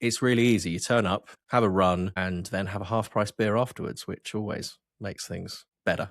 It's really easy. You turn up, have a run, and then have a half-price beer afterwards, which always makes things better.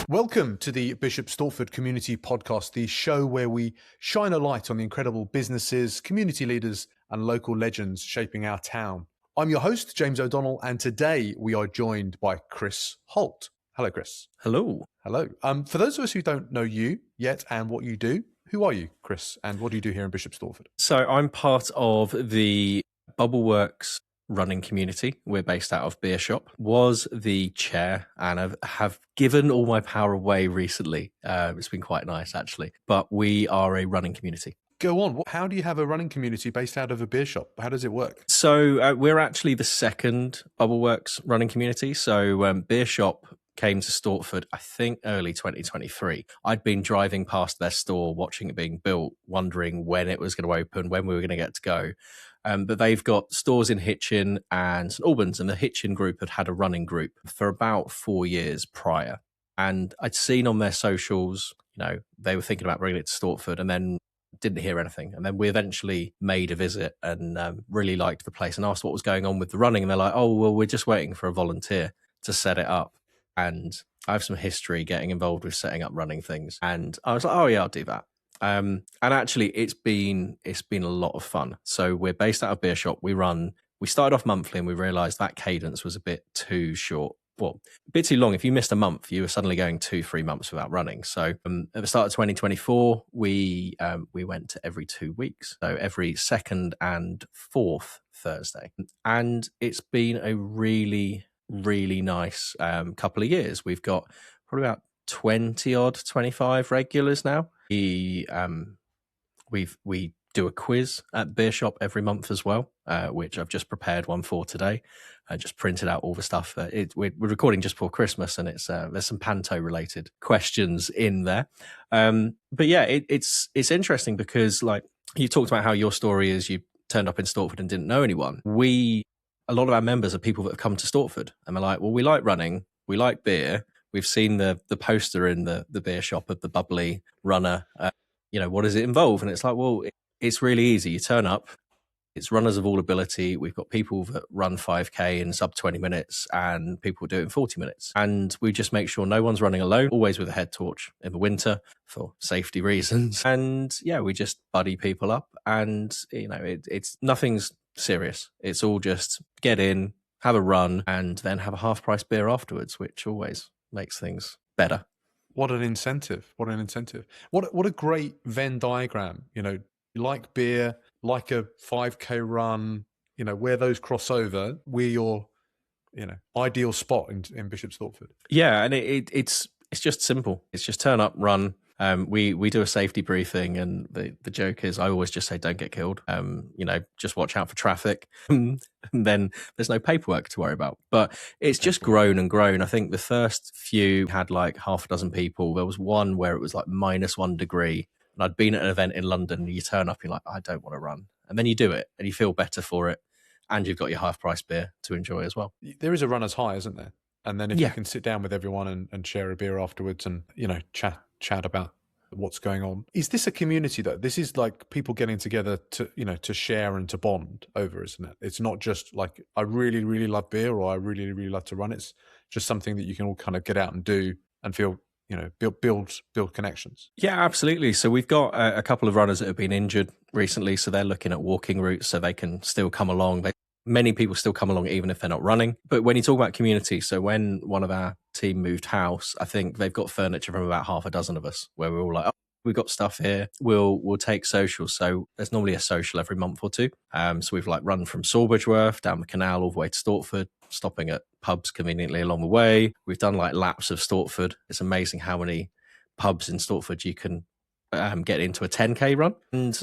Welcome to the Bishop Stortford Community Podcast, the show where we shine a light on the incredible businesses, community leaders, and local legends shaping our town. I'm your host, James O'Donnell, and today we are joined by Chris Holt. Hello, Chris. Hello. Hello. For those of us who don't know you yet and what you do, who are you, Chris, and what do you do here in Bishop Stortford? So I'm part of the Bubbleworks Running Community. We're based out of Beershop. Was the chair and have given all my power away recently. It's been quite nice, actually. But we are a running community. Go on. How do you have a running community based out of a beer shop? How does it work? So we're actually the second Bubbleworks running community. So Beershop came to Stortford, I think, early 2023. I'd been driving past their store, watching it being built, wondering when it was going to open, when we were going to get to go. But they've got stores in Hitchin and St Albans, and the Hitchin group had a running group for about 4 years prior. And I'd seen on their socials, they were thinking about bringing it to Stortford, and then didn't hear anything. And then we eventually made a visit and really liked the place and asked what was going on with the running. And they're like, oh, well, we're just waiting for a volunteer to set it up. And I have some history getting involved with setting up running things. And I was like, oh yeah, I'll do that. And actually it's been a lot of fun. So we're based out of Beershop. We started off monthly and we realized that cadence was a bit too short. Well, a bit too long. If you missed a month, you were suddenly going 2-3 months without running. So at the start of 2024, we went to every 2 weeks. So every second and fourth Thursday. And it's been a really, really nice couple of years. We've got probably about 25 regulars now. We do a quiz at Beershop every month as well, which I've just prepared one for today. I just printed out all the stuff. We're recording just before Christmas, and it's there's some Panto related questions in there. But yeah, it's interesting because, like, you talked about how your story is you turned up in Stortford and didn't know anyone. A lot of our members are people that have come to Stortford and they're like, well, we like running, we like beer. We've seen the poster in the beer shop of the bubbly runner. What does it involve? And it's like, well, it's really easy. You turn up, it's runners of all ability. We've got people that run 5K in sub 20 minutes and people do it in 40 minutes. And we just make sure no one's running alone, always with a head torch in the winter for safety reasons. And yeah, we just buddy people up and, it's nothing's serious. It's all just get in, have a run, and then have a half-price beer afterwards, which always makes things better. What an incentive. What an incentive. What a great Venn diagram. You like beer, like a 5K run, where those cross over, we're your, ideal spot in Bishop Stortford. Yeah, and it's just simple. It's just turn up, run. We do a safety briefing, and the joke is I always just say don't get killed. Just watch out for traffic. And then there's no paperwork to worry about. But it's just grown and grown. I think the first few had like half a dozen people. There was one where it was like -1 degree. And I'd been at an event in London, and you turn up, you're like, I don't want to run. And then you do it and you feel better for it. And you've got your half-price beer to enjoy as well. There is a runner's high, isn't there? And then if you can sit down with everyone and share a beer afterwards and, chat about what's going on. Is this a community though? This is like people getting together to share and to bond over, isn't it? It's not just like, I really, really love beer or I really, really love to run. It's just something that you can all kind of get out and do and feel, build connections. Yeah, absolutely. So we've got a couple of runners that have been injured recently. So they're looking at walking routes so they can still come along. Many people still come along even if they're not running. But when you talk about community, so when one of our team moved house, I think they've got furniture from about half a dozen of us where we're all like, oh, we've got stuff here. We'll take socials. So there's normally a social every month or two. So we've like run from Sawbridgeworth down the canal all the way to Stortford, stopping at pubs conveniently along the way. We've done like laps of Stortford. It's amazing how many pubs in Stortford you can get into a 10K run. And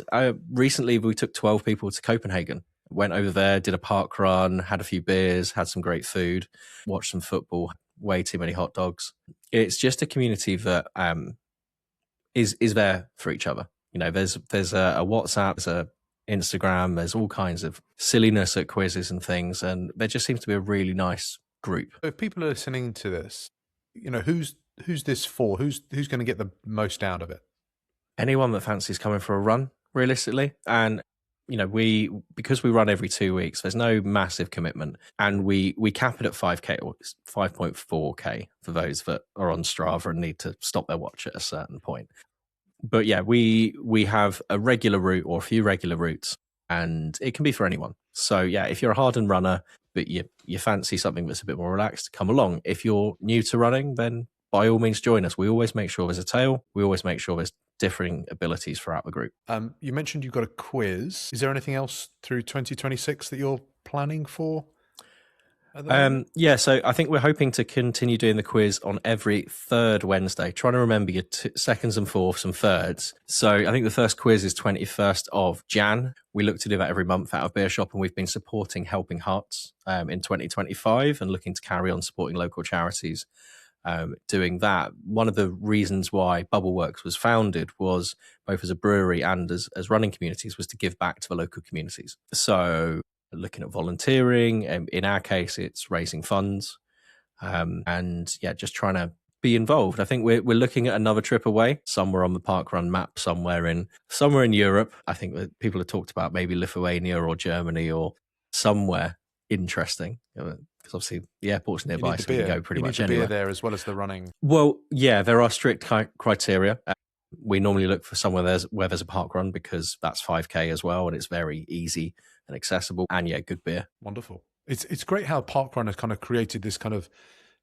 recently we took 12 people to Copenhagen. Went over there, did a park run, had a few beers, had some great food, watched some football, way too many hot dogs. It's just a community that is there for each other. There's a WhatsApp, there's a Instagram, there's all kinds of silliness at quizzes and things, and there just seems to be a really nice group. If people are listening to this, who's this for? Who's going to get the most out of it? Anyone that fancies coming for a run, realistically. And because we run every 2 weeks, there's no massive commitment, and we cap it at 5K or 5.4K for those that are on Strava and need to stop their watch at a certain point. But yeah, we have a regular route or a few regular routes, and it can be for anyone. So yeah, if you're a hardened runner but you fancy something that's a bit more relaxed, come along. If you're new to running, then by all means join us. We always make sure there's a tail. We always make sure there's differing abilities throughout the group. You mentioned you've got a quiz. Is there anything else through 2026 that you're planning for? Yeah, so I think we're hoping to continue doing the quiz on every third Wednesday, trying to remember your seconds and fourths and thirds. So I think the first quiz is 21st of Jan. We look to do that every month out of Beer Shop, and we've been supporting Helping Hearts in 2025 and looking to carry on supporting local charities doing that. One of the reasons why Bubbleworks was founded was both as a brewery and as running communities was to give back to the local communities. So looking at volunteering, in our case, it's raising funds, and yeah, just trying to be involved. I think we're looking at another trip away, somewhere on the parkrun map, somewhere in Europe. I think that people have talked about maybe Lithuania or Germany or somewhere interesting, because obviously the airport's nearby, so we can go pretty much anywhere. You need the beer there as well as the running. Well, yeah, there are strict criteria. We normally look for somewhere where there's a park run, because that's 5K as well, and it's very easy and accessible, and yeah, good beer. Wonderful. It's great how parkrun has kind of created this kind of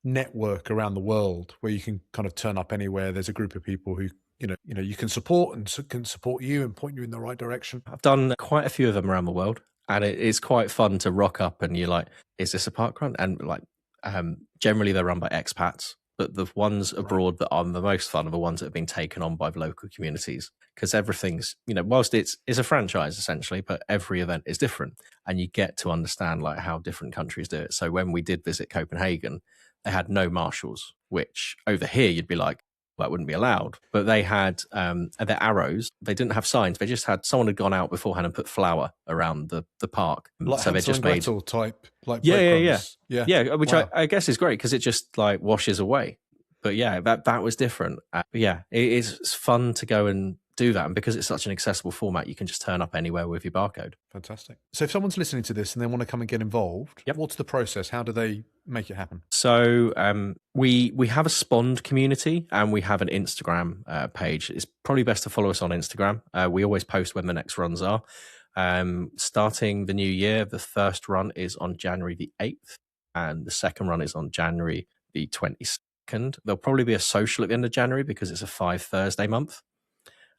network around the world where you can kind of turn up anywhere. There's a group of people who you can support and can support you and point you in the right direction. I've done quite a few of them around the world, and it's quite fun to rock up and you're like, is this a parkrun? And like, generally they're run by expats. But the ones abroad that are the most fun are the ones that have been taken on by the local communities, because everything's, whilst it's a franchise essentially, but every event is different, and you get to understand like how different countries do it. So when we did visit Copenhagen, they had no marshals, which over here you'd be like, that wouldn't be allowed. But they had their arrows. They didn't have signs. They just had, someone had gone out beforehand and put flour around the park. Like so they just made type, like yeah, which wow. I guess is great, because it just like washes away. But yeah, that was different. Yeah, it is fun to go and do that, and because it's such an accessible format, you can just turn up anywhere with your barcode. Fantastic. So if someone's listening to this and they want to come and get involved, what's the process? How do they make it happen? So we have a Spond community, and we have an Instagram page. It's probably best to follow us on Instagram. We always post when the next runs are. Starting the new year, the first run is on January the 8th, and the second run is on January the 22nd. There'll probably be a social at the end of January, because it's a 5 Thursday month.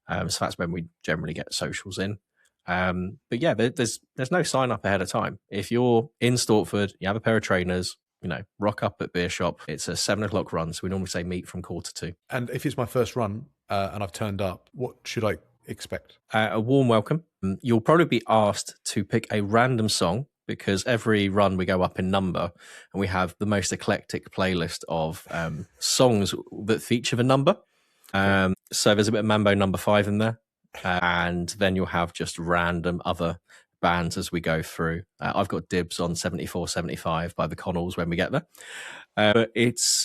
So that's when we generally get socials in. But yeah, there's no sign up ahead of time. If you're in Stortford, you have a pair of trainers, rock up at Beer Shop. It's a 7:00 run, so we normally say meet from 1:45. And if it's my first run and I've turned up, what should I expect? A warm welcome. You'll probably be asked to pick a random song, because every run we go up in number, and we have the most eclectic playlist of songs that feature the number. So there's a bit of Mambo Number 5 in there, and then you'll have just random other bands as we go through. I've got dibs on 74-75 by the Connells when we get there. But it's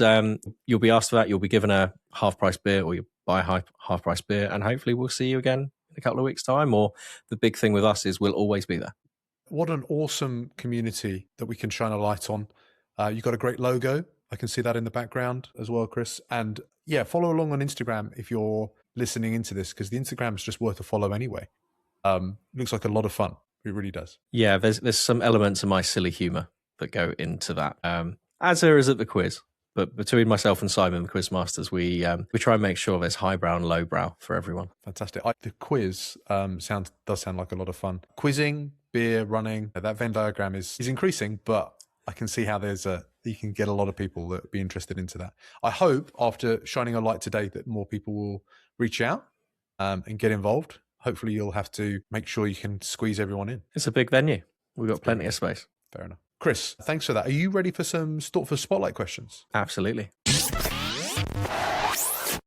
you'll be asked for that. You'll be given a half-price beer, or you buy a half-price beer, and hopefully we'll see you again in a couple of weeks' time. Or the big thing with us is we'll always be there. What an awesome community that we can shine a light on. You've got a great logo. I can see that in the background as well, Chris. And yeah, follow along on Instagram if you're listening into this, because the Instagram is just worth a follow anyway. Looks like a lot of fun. It really does. Yeah, there's some elements of my silly humour that go into that, as there is at the quiz. But between myself and Simon, the Quizmasters, we try and make sure there's highbrow and lowbrow for everyone. Fantastic. The quiz does sound like a lot of fun. Quizzing, beer, running, that Venn diagram is increasing, but I can see how you can get a lot of people that be interested into that. I hope after shining a light today that more people will reach out and get involved. Hopefully you'll have to make sure you can squeeze everyone in. It's a big venue. We've got plenty of space. Fair enough. Chris, thanks for that. Are you ready for some Stortford Spotlight questions? Absolutely.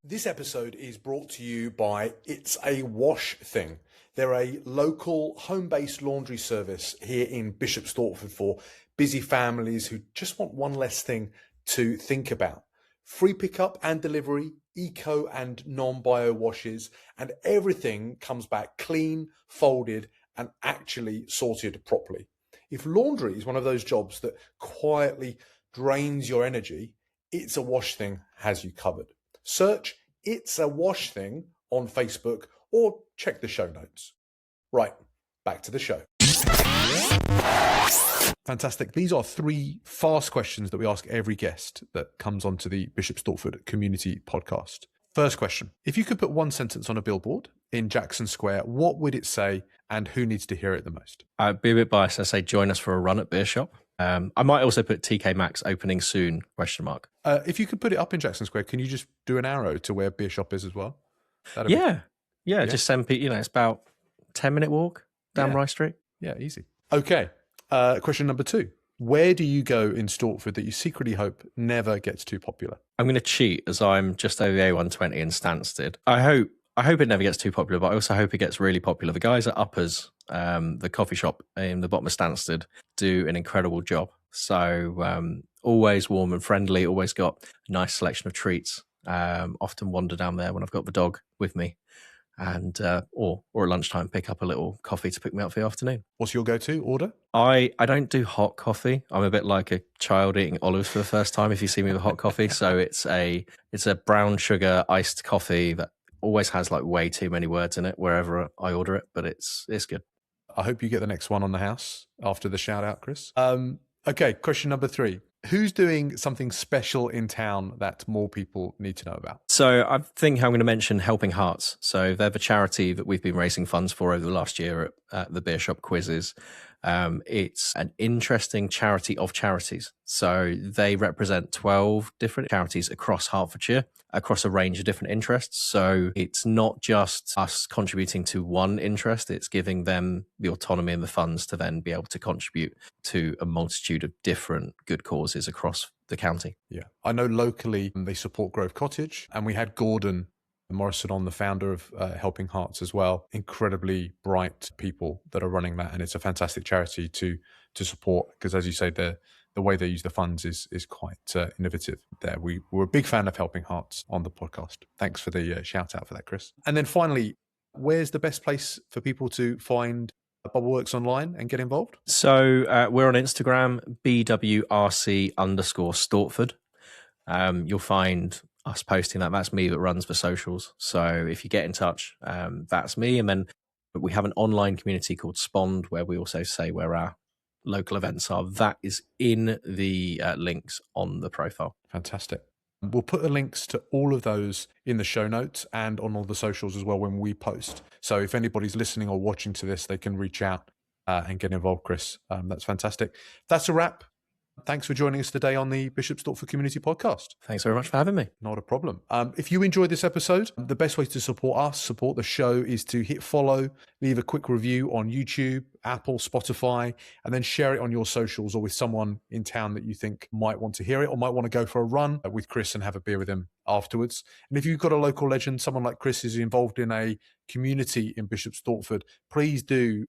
This episode is brought to you by It's a Wash Thing. They're a local home-based laundry service here in Bishop Stortford for busy families who just want one less thing to think about. Free pickup and delivery, eco and non-bio washes, and everything comes back clean, folded, and actually sorted properly. If laundry is one of those jobs that quietly drains your energy, It's a Wash Thing has you covered. Search It's a Wash Thing on Facebook or check the show notes. Right, back to the show. Fantastic. These are 3 fast questions that we ask every guest that comes onto the Bishop Stortford Community Podcast. First question. If you could put one sentence on a billboard in Jackson Square, what would it say and who needs to hear it the most? I'd be a bit biased. I'd say join us for a run at Beer Shop. I might also put TK Maxx opening soon, ? If you could put it up in Jackson Square, can you just do an arrow to where Beer Shop is as well? Yeah, just send people, it's about 10-minute walk down Rye Street. Yeah, easy. Okay. Question number 2. Where do you go in Stortford that you secretly hope never gets too popular? I'm going to cheat as I'm just over the A120 in Stansted. I hope it never gets too popular, but I also hope it gets really popular. The guys at Uppers, the coffee shop in the bottom of Stansted, do an incredible job. So always warm and friendly, always got a nice selection of treats. Often wander down there when I've got the dog with me. And or at lunchtime pick up a little coffee to pick me up for the afternoon. What's your go-to order? I don't do hot coffee. I'm a bit like a child eating olives for the first time if you see me with hot coffee. So it's a brown sugar iced coffee that always has like way too many words in it wherever I order it, but it's good. I hope you get the next one on the house after the shout out, Chris. Okay, question number 3. Who's doing something special in town that more people need to know about? So I think I'm going to mention Helping Hearts. So they're the charity that we've been raising funds for over the last year at the Beer Shop quizzes. It's an interesting charity of charities. So they represent 12 different charities across Hertfordshire, across a range of different interests. So it's not just us contributing to one interest, it's giving them the autonomy and the funds to then be able to contribute to a multitude of different good causes across the county. Yeah. I know locally they support Grove Cottage, and we had Gordon Morrison on, the founder of Helping Hearts as well. Incredibly bright people that are running that, and it's a fantastic charity to support because, as you say, the way they use the funds is quite innovative there. We're a big fan of Helping Hearts on the podcast. Thanks for the shout out for that, Chris. And then finally, where's the best place for people to find Bubbleworks online and get involved? So we're on Instagram, BWRC_Stortford. You'll find us posting that. That's me that runs the socials. So if you get in touch, that's me. And then we have an online community called Spond where we also say where our local events are. That is in the links on the profile. Fantastic. We'll put the links to all of those in the show notes and on all the socials as well when we post. So if anybody's listening or watching to this, they can reach out and get involved, Chris. That's fantastic. That's a wrap. Thanks for joining us today on the Bishop Stortford Community Podcast. Thanks very much for having me. Not a problem. If you enjoyed this episode, the best way to support us, support the show, is to hit follow, leave a quick review on YouTube, Apple, Spotify, and then share it on your socials or with someone in town that you think might want to hear it or might want to go for a run with Chris and have a beer with him afterwards. And if you've got a local legend, someone like Chris is involved in a community in Bishop Stortford, please do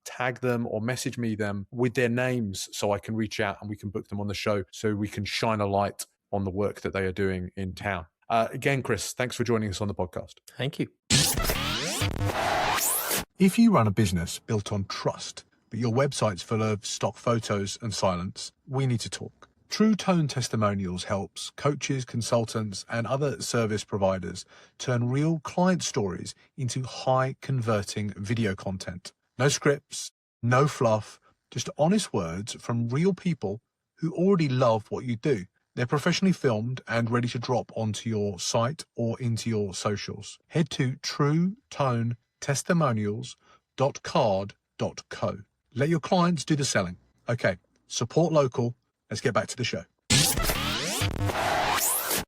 tag them or message me them with their names so I can reach out and we can book them on the show so we can shine a light on the work that they are doing in town. Again, Chris, thanks for joining us on the podcast. Thank you. If you run a business built on trust, but your website's full of stock photos and silence, we need to talk. True Tone Testimonials helps coaches, consultants, and other service providers turn real client stories into high-converting video content. No scripts, no fluff, just honest words from real people who already love what you do. They're professionally filmed and ready to drop onto your site or into your socials. Head to truetonetestimonials.card.co. Let your clients do the selling. Okay, support local. Let's get back to the show.